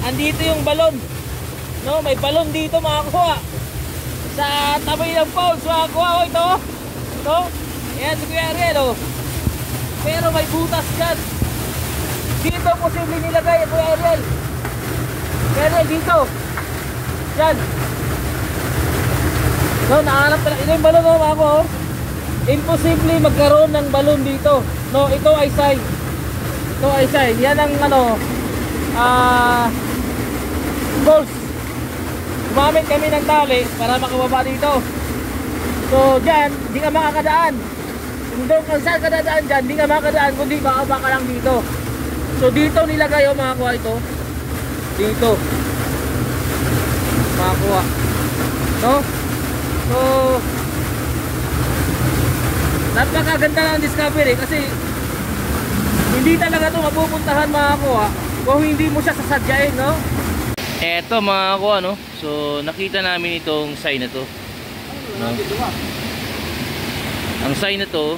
andito yung balon. No, may balon dito mga kuha. Sa tabi ng poles mga kuha. Oh, ito. Ito. Ayan, si Kuya Ariel, oh. Pero may butas dyan. Dito posible nilagay, Kuya Ariel. Kuya Ariel, dito. Yan. No, nakahanap pala. Ito yung balon, oh, mga kuha, oh. Imposible magkaroon ng balon dito. No, ito ay sign. Ito ay sign. Yan ang ano, poles. Gumamit kami ng tali para makababa dito. So dyan, di ka makakadaan. Kung doon kung saan ka dadaan dyan, di ka makakadaan kundi makababa ka lang dito. So dito nilagay yung mga kuha ito. Dito mga kuha, no? So napakaganda ng discovery kasi hindi talaga ito mapupuntahan mga kuha kung hindi mo siya sasadyain, no? Eto mga kuha, no? So nakita namin itong sign na to, no? Ang sign na to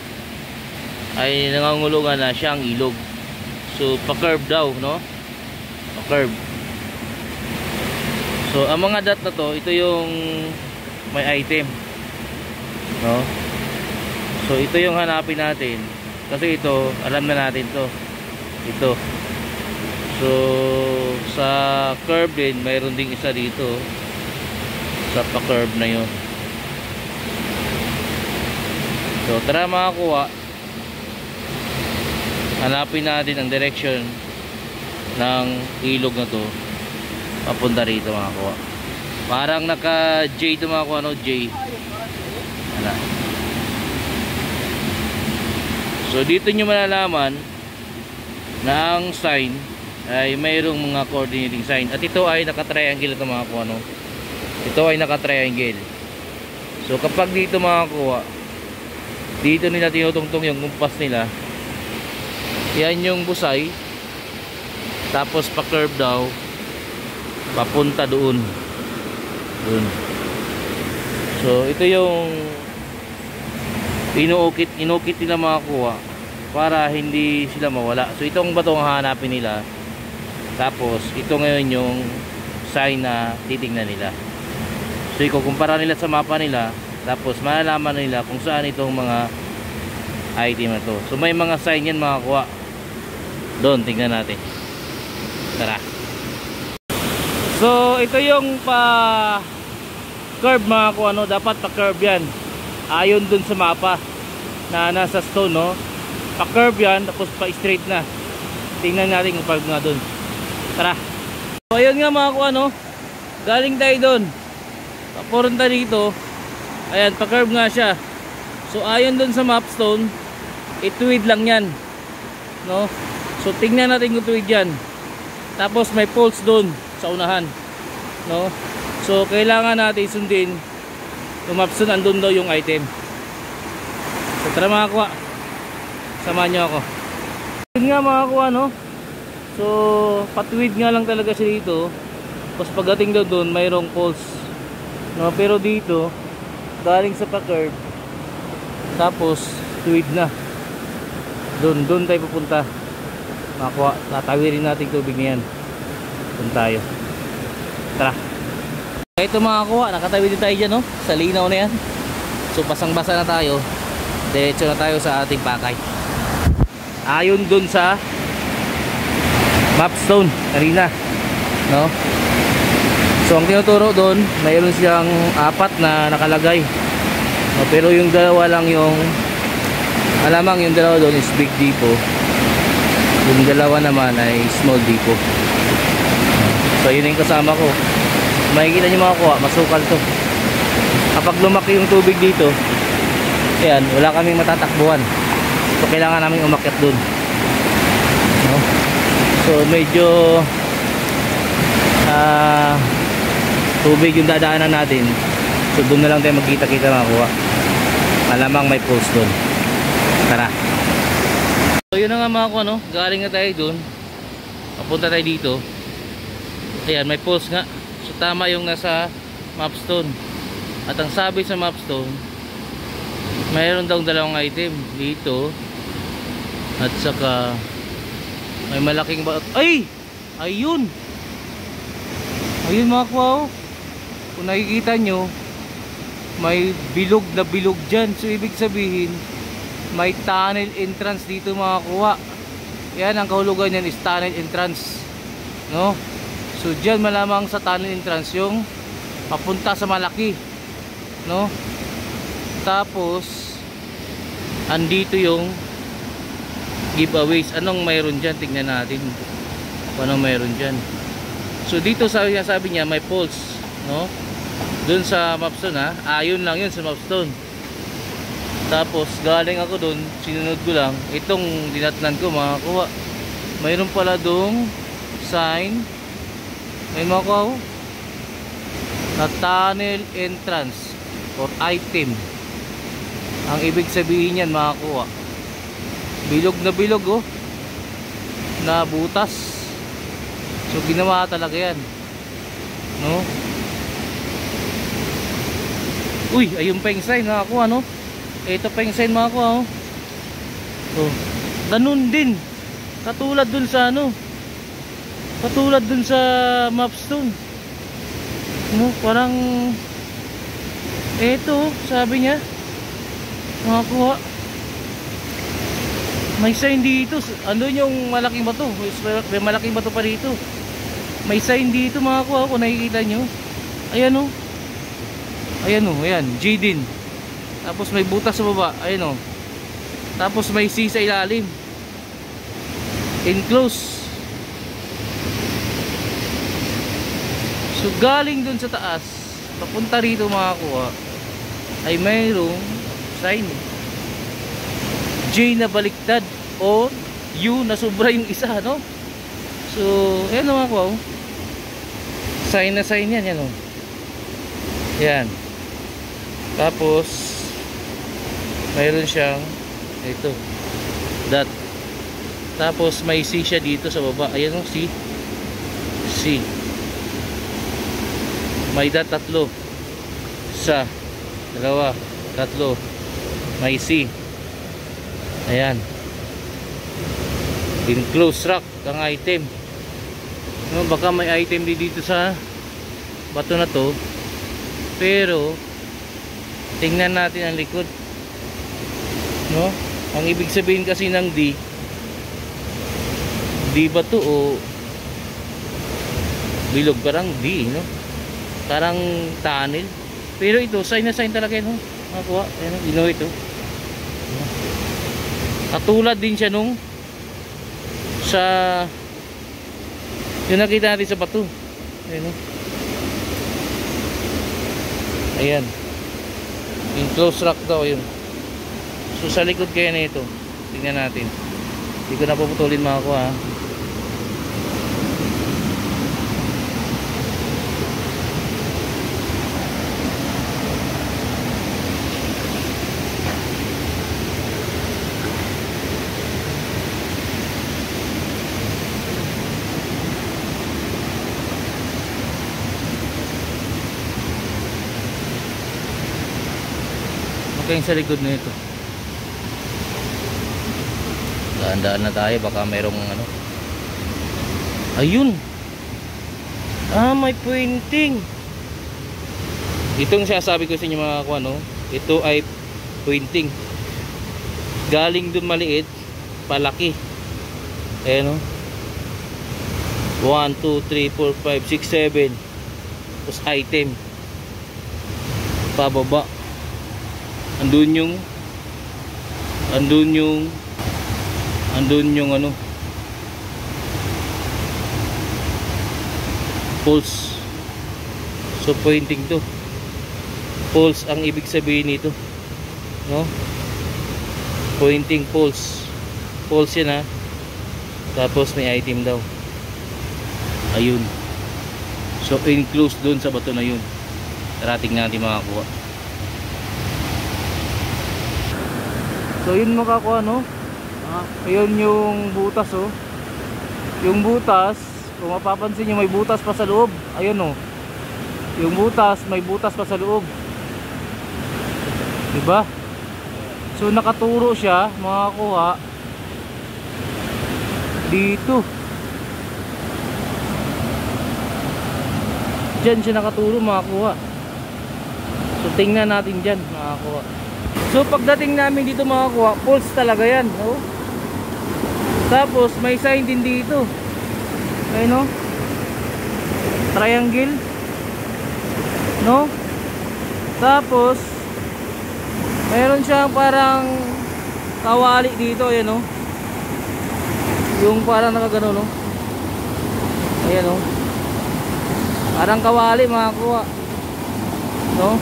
ay nangangulugan na siyang ilog. So pa-curve daw, no? Pa-curve. So ang mga dot na to, ito yung may item, no? So ito yung hanapin natin kasi ito, alam na natin to. Ito. So sa curve din, mayroon ding isa dito sa pa-curve na yun. So tara mga kuha, hanapin natin ang direction ng ilog na to papunta rito mga kuha. Parang naka J ito mga kuha, no? J. Hala. So dito nyo malalaman na ang sign ay mayroong mga coordinating sign. At ito ay naka-triangle ito mga kuha, no? Ito ay naka-triangle. So kapag dito mga kuha, dito nila tinutungtong yung kumpas nila. Yan yung busay. Tapos pa-curve daw papunta doon. Doon. So ito yung inukit nila mga kuha para hindi sila mawala. So itong bato ang hahanapin nila. Tapos ito ngayon yung sign na titingnan nila. So ikukumpara nila sa mapa nila. Tapos malalaman nila kung saan itong mga item na to. So may mga sign yan mga kuha. Doon, tingnan natin. Tara. So ito yung pa curve mga kuha, no? Dapat pa curve yan. Ayon dun sa mapa na nasa stone, no? Pa curve yan, tapos pa straight na. Tingnan natin kung pag nga dun. Tara. So ayun nga mga kuha, no? Galing tayo dun. Papunta dito. Ayan, pa-curve nga siya. So ayon dun sa mapstone, ituwid lang yan, no? So tingnan natin kung tuwid yan. Tapos may poles dun sa unahan, no? So kailangan natin sundin yung mapstone, andun daw yung item. So tara mga kuha, samahan nyo ako. Yun nga mga kuha, no? So patuwid nga lang talaga siya dito. Tapos pagdating daw dun, mayroong poles, no? Pero dito galing sa pa-curve, tapos tuwid na. Doon tayo pupunta. Makuha, tatawirin natin tubig na yan. Doon tayo. Tara. Ito mga kuha, nakatawid din tayo dyan, no? Sa linaw na yan. So basang basa na tayo. Diretso na tayo sa ating pakay. Ayon doon sa mapstone kanina, no? So ang tinuturo doon, mayroon siyang 4 na nakalagay, no? Pero yung dalawa lang yung alamang, yung dalawa doon is big depot, yung dalawa naman ay small depot. So yun yung kasama ko. Makikita nyo mga kuha, masukal to. Kapag lumaki yung tubig dito, ayan, wala kaming matatakbuhan. So kailangan namin umakyat doon, no? So medyo tubig yung dadaanan natin. So doon na lang tayo magkita-kita mga kuha. Malamang may poles doon. Tara. So yun na nga mga kuha, no? Galing na tayo doon, papunta tayo dito. Ayan, may poles nga. So tama yung nasa mapstone. At ang sabi sa mapstone, mayroon daw dalawang item dito. At saka may malaking ay! Ayun! Ayun mga kuwa, oh. Kung nakikita nyo, may bilog na bilog dyan. So ibig sabihin, may tunnel entrance dito mga kuwa. Yan ang kahulugan yan, is tunnel entrance, no? So dyan malamang sa tunnel entrance yung papunta sa Malaki, no? Tapos andito yung giveaways. Anong mayroon dyan? Tingnan natin kung anong mayroon dyan. So dito sabi niya may pulse, no? Dun sa Mapstone, ha? Ayun lang yun sa Mapstone. Tapos galing ako dun, sinunod ko lang itong dinatnan ko mga kuwa. Mayroon pala dong sign, may mga kuwa, na tunnel entrance or item. Ang ibig sabihin yan mga kuwa, bilog na bilog, oh, na butas. So ginawa talaga yan, no? Uy, ayun pa yung sign mga kuwa, no? Ito pa yung sign mga kuwa, oh. So ganun din, katulad dun sa ano, katulad dun sa Mapstone, no? Parang eto, sabi niya mga kuwa, may sign dito. Andun yung malaking bato, may malaking bato pa dito. May sign dito mga kuwa, kung nakikita nyo. Ayan, oh. Ayan, oh, ayan, Jadin. Tapos may butas sa baba, ayan, oh. Tapos may C sa ilalim, enclosed. So galing dun sa taas papunta rito mga kuwa ay mayroong sign, J na baliktad o U na sobra yung isa, no? So ayan mga kuwa, oh. Sign na sign yan, yan, oh. Yan. Tapos mayroon siyang ito, dot. Tapos may C siya dito sa baba, ayan, oh, C. C. May dot tatlo. Isa, dalawa, tatlo. May C. Ayan. Enclosed rack ang item, no? Baka may item dito sa bato na to, pero tingnan natin ang likod, no? Ang ibig sabihin kasi ng D ba to o bilog? Parang D, no? Parang tunnel. Pero ito, sign na sign talaga yun, no? Makuha, ayun, ino ito. Katulad din siya nung sa yung nakita natin sa bato. Ayun, no? Ayan, enclosed rack daw yun. So sa likod kaya na ito, tingnan natin. Hindi ko na puputulin mga kuha, ha? Yung sa likod na ito, daan-daan na tayo, baka mayroong ano. Ayun, may pointing. Itong sinasabi ko sa inyo mga kuwa, no? Ito ay pointing, galing dun maliit palaki. Ayan, no? 1, 2, 3, 4, 5, 6, 7. Tapos item pababa. Andun yung ano, pulse. So pointing to, pulse ang ibig sabihin nito, no? Pointing pulse, pulse yan, ha. Tapos may item daw, ayun. So enclosed doon sa bato na yun. Tarating natin makakuha. So yun makakuha, no? Ayun yung butas, oh. Yung butas, kung mapapansin nyo, may butas pa sa loob. Ayun, oh. Yung butas, may butas pa sa loob, diba? So nakaturo siya makakuha dito. dyan siya nakaturo mga kuha. So tingnan natin dyan mga kuha. So pagdating namin dito mga kuha, pulse talaga yan, no? Tapos may sign din dito. Ayun, no? Triangle, no? Tapos meron siyang parang kawali dito, ayan, no? Yung parang nakagano, no? Ayan, no? Parang kawali mga kuha, no?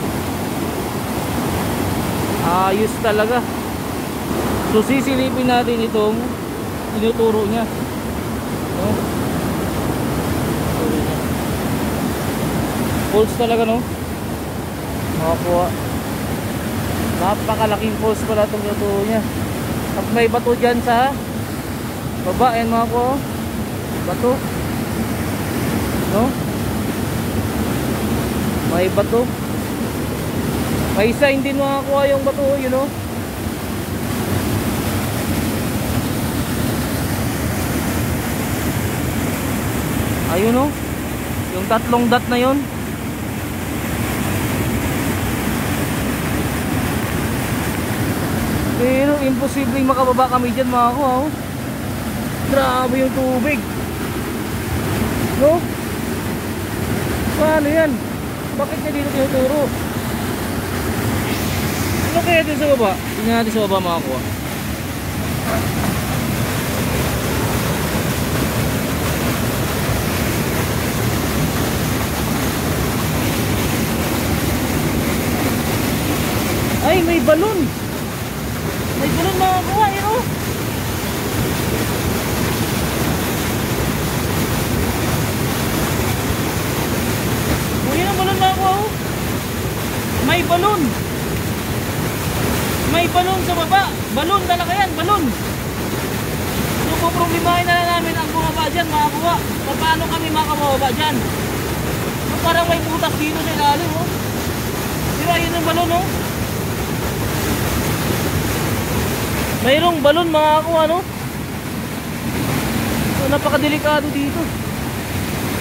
Ayos talaga. So sisilipin natin itong tinuturo niya, no? Pulse talaga, no? Mga kuha, napakalaking pulse pala itong tinuturo niya. Pag may bato dyan sa baba, ayan mga kuha, bato, no? May bato, may sign din mga kuha yung bato, you know. Ayun, no? Yung tatlong dot na yun. Pero imposibleng makababa kami dyan mga kuha, oh. Grabe yung tubig, no? Paano yan? Bakit niya dito tinuturo? Ano kaya dito sa baba? Tingnan natin sa baba mga kuha. Ay, may balon. May balon mga kuha, yun, oh. Yan ang balon mga kuha, oh. May balon. May balon sa baba. Balon talaga yan, balon. So puproblemahin na lang namin ang bumaba dyan mga kuha. Paano kami makababa dyan? So parang may butas dito sa ilalim, oh. Diba yun ang balon, oh. Mayroong balon mga kuha, no? So napakadelikado dito.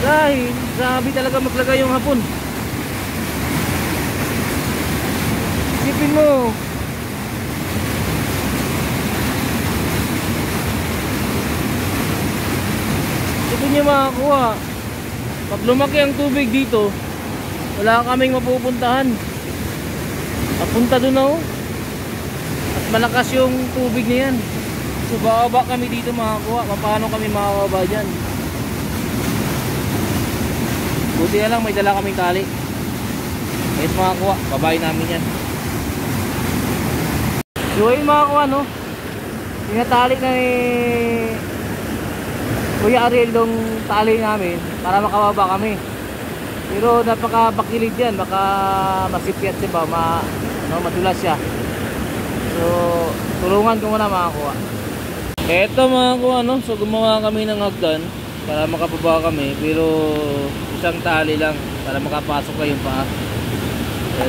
Dahil grabe talaga maglagay yung hapon. Isipin mo, ito niya makakuha. Pag lumaki ang tubig dito, wala kaming mapupuntahan. Papunta doon, oh. At malakas yung tubig na yan. So bababa kami dito makakuha. Paano kami makakababa dyan? Buti na lang may dala kaming tali. Yes mga kuha, babayin namin yan. So ayun mga kuha, no? Tinatali na ni Kuya Ariel yung tali namin para makababa kami. Pero napakabakilid yan, baka masipyat siya ba, madulas siya. So tulungan ko muna mga kuha. Eto mga kuha, no? So gumawa kami ng hagdan para makababa kami, pero isang tali lang para makapasok kayo yung paa. So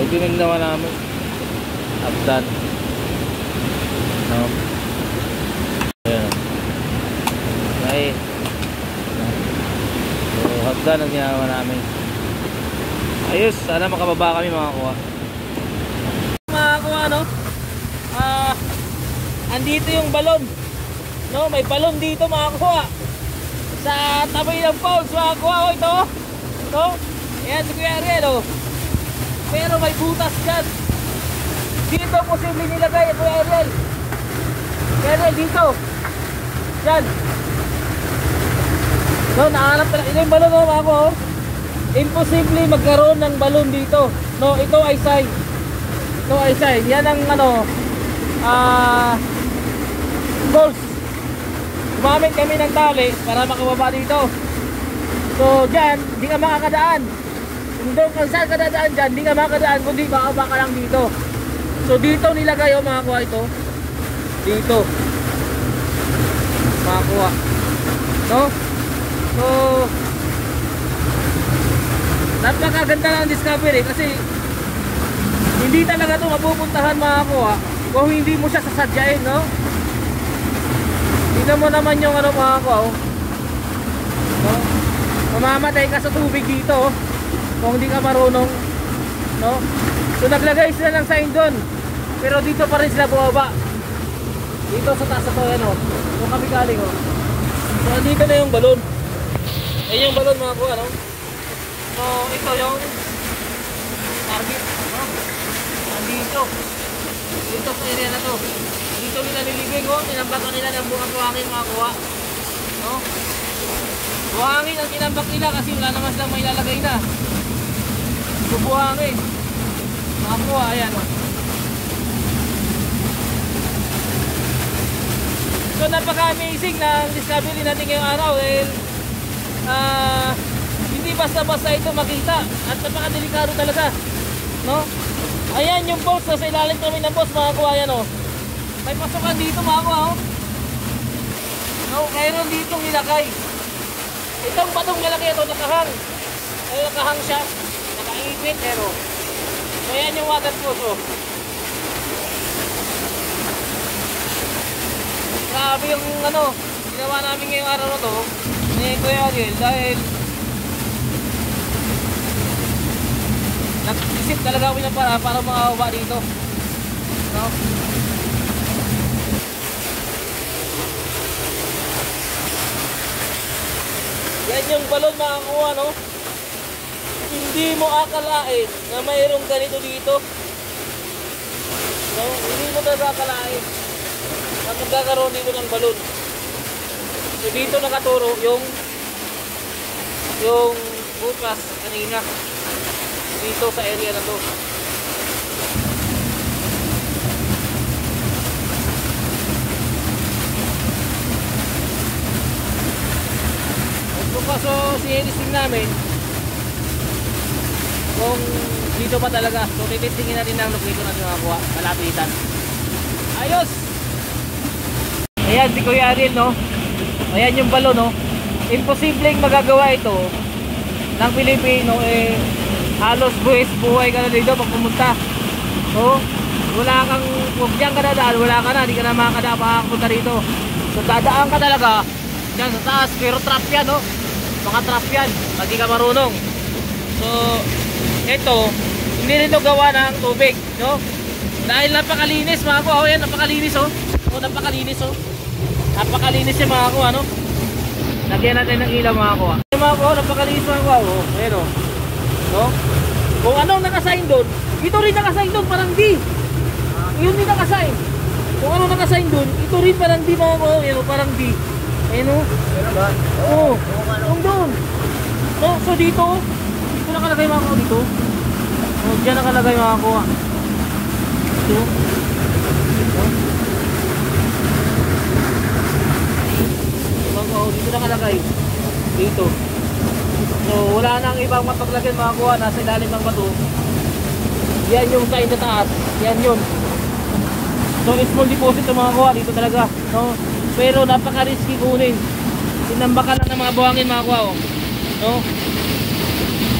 ito yung ginawa namin, hagdan, no? Ayan. Okay. So hagdan ang ginawa namin. Ayos, sana makababa kami mga kuha. Mga kuha, no? Andito yung balon, no? May balon dito mga kuha sa tabi ng falls mga kuha, oh. Ito, ayan si Kuya Ariel, oh. Pero may butas dyan. Dito posible nilagay Kuya Ariel. Kuya Ariel, dito dyan. No, nakahanap talaga. Ito yung balon, oh mga kuha, oh. Imposible magkaroon ng balon dito, no? Ito ay sign. Ito ay sign. Yan ang ano, falls. Gumamit kami ng tali para makababa dito. So dyan, hindi ka makakadaan. Kung saan ka dadaan dyan, hindi ka makakadaan, kundi makababa ka lang dito. So dito nilagay, oh mga kuha, ito dito mga kuha, no? So napakaganda lang ang discovery kasi hindi talaga ito mapupuntahan mga kuha kung hindi mo siya sasadyain, no? Tingnan mo naman yung ano mga kuha, oh. No? So mamamatay ka sa tubig dito kung hindi ka marunong, no? So naglagay sila ng sign doon, pero dito pa rin sila bumaba. Dito sa taas ito, yan o, yung kami galing o. So dito na yung balon. Ayan yung balon mga kuha, no? So ito yung target, no? Nandito, dito sa area na to. Dito nila nilibing o, tinambakan nila ng buhangin mga kuha, no? Buhangin ang tinambak nila kasi wala naman silang may lalagay na. So buhangin mga kuha, ayan o. So napaka-amazing na discovery natin ngayong araw dahil hindi basta-basta ito makita at napaka-delikado talaga, no? Ayan yung bolts, nasa ilalim kami ng bolts mga kuha, ayan o. May pasukan dito mga kuha o. No, mayroon ditong nilakay. Itong batong nilakay ito nakahang. Ay nakahang siya, nakaipit pero. So ayan yung waterproof o. Grabe yung ano, ginawa namin ngayong araw na to ni Kuya Ariel dahil nag-isip talaga kami ng para makawa dito, no? Yan yung balon makakuha, no? Hindi mo akalain na mayroong ganito dito, no? Hindi mo talaga akalain na magkakaroon dito ng balon. So dito nakaturo yung bukas kanina dito sa area na to. So sinisting namin kung dito pa talaga. So titistingin natin ang location natin makakuha, malapitan. Ayos! Ayan si Kuya Ariel, no? Ayan yung balon, no? Imposibleng magagawa ito ng Pilipino, eh halos buhay ka na dito pag pumunta. So wala kang, huwag diyan ka na daan, wala ka na, di ka na makakapunta rito. So dadaan ka talaga dyan sa taas, pero trap yan, no? Mga trap yan, pag di ka marunong. So ito, hindi rin ito gawa ng tubig, no? Dahil napakalinis mga kuha, yan, napakalinis, oh. Oh, napakalinis, oh. Napakalinis yung mga kuha, no? Lagyan natin ng ilaw mga kuha. Yung mga kuha, napakalinis mga kuha, oh. Ayan, oh. No? Kung anong nakasign doon, ito rin nakasign doon, parang D. Yun din nakasign. Kung anong nakasign doon, ito rin parang D mga kuha. Ayan, oh, parang D. Ayan, oh. Pero ba? Oo. Kung doon. So dito, dito nakalagay mga kuha dito. Oh, dyan nakalagay mga kuha. Ito. Oh, dito nakalagay dito. So wala nang ibang mapaglagyan mga kuha, nasa ilalim ng bato. Yan yung sign na taas, yan yun. So small deposit ng mga kuha dito talaga, no? Pero napaka-risky kunin. Tinambakan lang ng mga buhangin mga kuha, oh. No?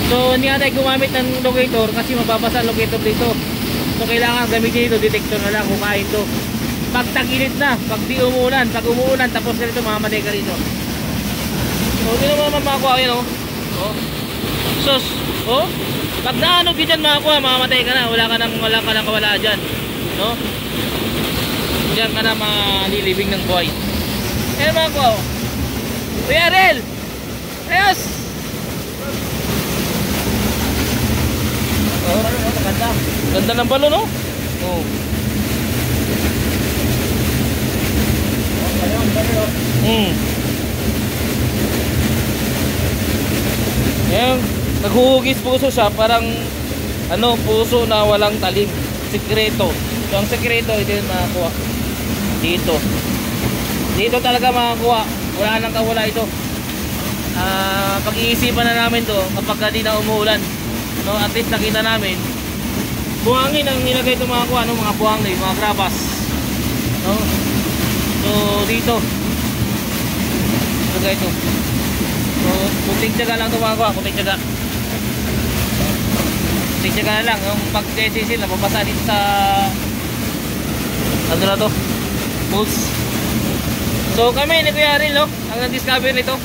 So hindi natin gumamit ng locator kasi mababasa ang locator dito. So kailangan gamitin dito, detector na lang kung kain to. Pag tagilid na, pag di umuulan, pag umuulan tapos ganito mamamatay ka rito. So hindi naman makakuha yan, oh. Oh. Sus, oh. Pag naanog yun dyan makakuha, mamamatay ka na. Wala ka nang kawala dyan, no? Diyan ka na malilibing ng buhay. Ayan makakuha, oh. Kuya Ariel! Ayos! Oh, ganda. Ganda ng balon, no? Oh. Yan, naghuhugis puso siya, parang ano, puso na walang talim. Sikreto. So ang sikreto ito yung makakuha dito. Dito talaga makakuha. Wala nang kawala ito. Pag-iisipan na namin to kapag di na umuulan, no? At least nakita namin buhangin ang nilagay ito makakuha, no? Mga buhangin, mga grabas, no? So dito nilagay ito. So kunting tiyaga lang ito makakuha, kunting tiyaga na lang. Yung pag-DCC napapasa dito sa ano na to, bolts. So kami ni Kuya Ariel, no? Ang nag-discover nito.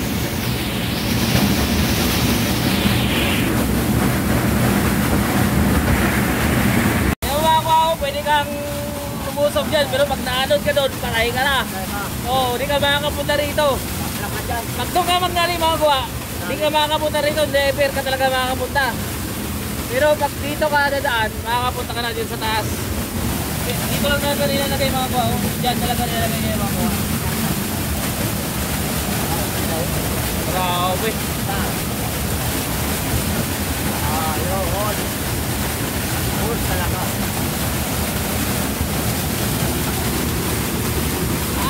marunong dyan, pero pag naanod ka doon, patay ka na. Oo, hindi ka makakapunta rito. Pag doon ka magdali mga kuha, hindi ka makakapunta rito, never ka talaga makakapunta. Pero pag dito ka dadaan, makakapunta ka na dyan sa taas. Dito lang talaga nilalagay mga kuha. Diyan talaga nilalagay niya mga kuha. Grabe. Ayun. Ayun talaga.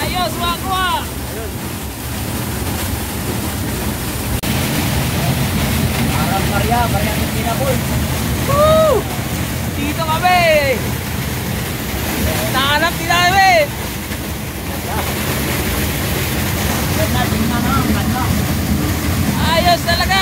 Ayos mga kuha. Ayun. Parang Maria ng Pinapol. Woo! Dito kami. Nahanap din namin. Ayos talaga.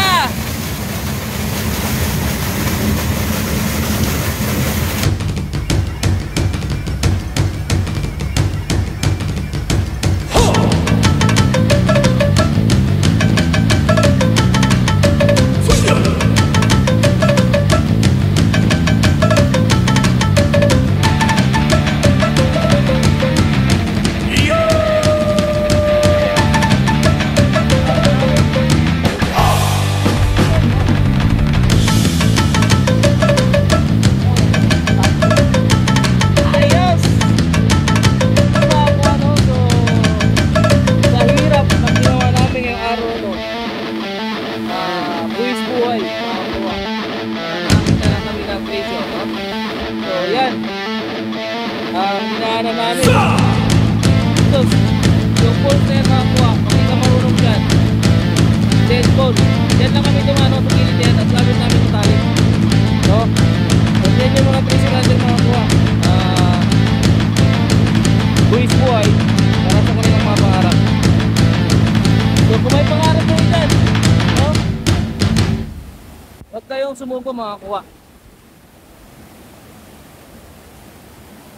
Hinahanap namin ito, yung pulse na yan makakuha. Kung hindi ka marunong dyan, dead ball. Diyan lang kami dumano sa gilid yan at labit namin yung tali. So, kung yan yung mga pre-cylinder makakuha, buwis buhay para sa kanilang mga pangarap. So kung may pangarap mo dyan, no? Huwag kayong sumuko makakuha.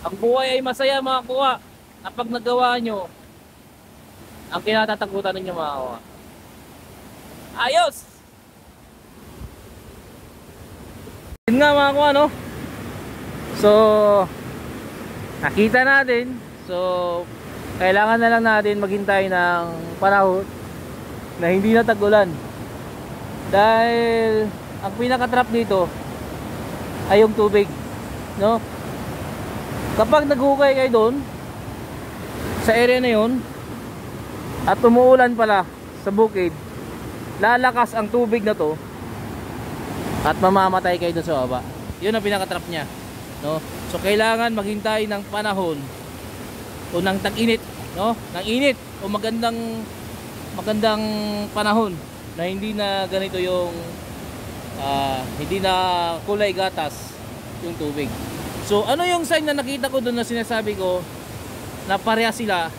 Ang buhay ay masaya mga kuha kapag nagawa nyo ang kinatatakutan ninyo mga kuha. Ayos! Yun nga mga kuha, no? So nakita natin. So kailangan na lang natin maghintay ng panahon na hindi na tag-ulan. Dahil ang pinaka-trap dito ay yung tubig, no? Kapag naghukay kayo doon sa area na yun at umuulan pala sa bukid, lalakas ang tubig na to at mamamatay kayo doon sa baba. Yun ang pinaka-trap niya, no? So kailangan maghintay ng panahon o ng tag-init, no? Ng init o magandang panahon na hindi na ganito yung hindi na kulay gatas yung tubig. So ano yung sign na nakita ko doon na sinasabi ko na pareha sila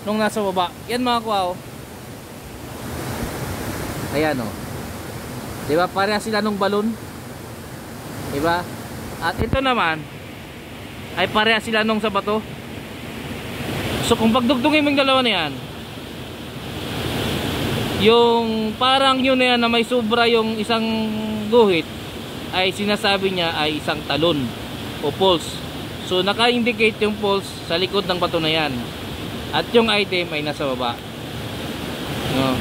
nung nasa baba? Yan mga kuwaw. Ayan o. Diba pareha sila nung balon? Diba? At ito naman ay pareha sila nung sa bato. So kung pagdugtungin mo yung dalawa na yan, yung parang yun na yan na may sobra yung isang guhit ay sinasabi niya ay isang talon o pulse. So naka-indicate yung pulse sa likod ng bato na yan. At yung item ay nasa baba, no?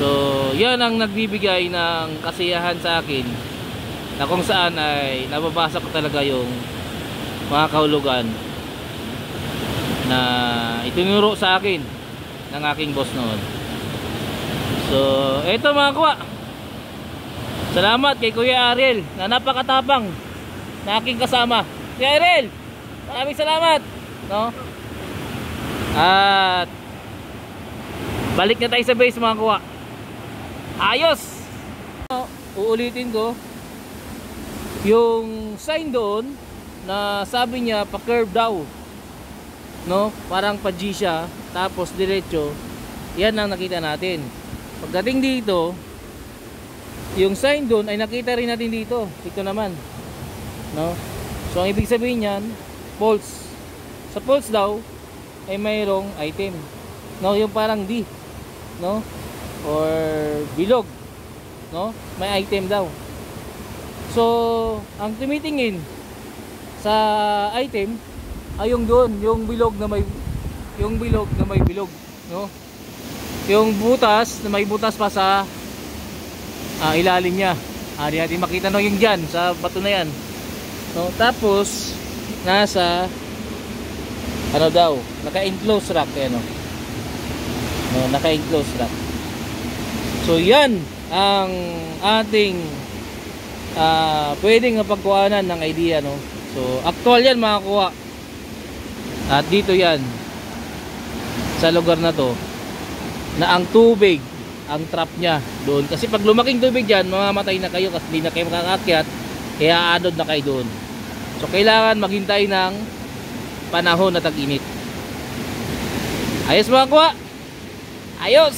So yan ang nagbibigay ng kasiyahan sa akin, na kung saan ay nababasa ko talaga yung mga kahulugan na itinuro sa akin ng aking boss noon. So eto mga kuwa, salamat kay Kuya Ariel na napakatapang na aking kasama. Kuya Ariel, maraming salamat, no? At balik na tayo sa base mga kuwa. Ayos! Uulitin ko yung sign doon na sabi niya pa-curve daw, no? Parang pa-G siya, tapos diretso. Yan ang nakita natin. Pagdating dito, yung sign doon ay nakita rin natin dito. Ito naman, no? So ang ibig sabihin niyan, pulse. Sa pulse daw ay mayroong item, no? Yung parang D, no? Or bilog, no? May item daw. So ang tumitingin sa item ay yung doon, yung bilog na may bilog, no? Yung butas na may butas pa sa ilalim niya. Di natin makita no yung diyan sa bato na yan. No, tapos nasa ano daw, naka-enclosed rack no. No, naka-enclosed rack. So yan ang ating pwedeng mapagkuhanan ng idea, no. So actual yan makakuha. At dito yan sa lugar na to na ang tubig ang trap niya doon, kasi pag lumaking tubig dyan mamamatay na kayo kasi hindi na kayo makakakyat, kaya aanod na kayo doon. So kailangan maghintay ng panahon na tag-init. Ayos mga kuha, ayos.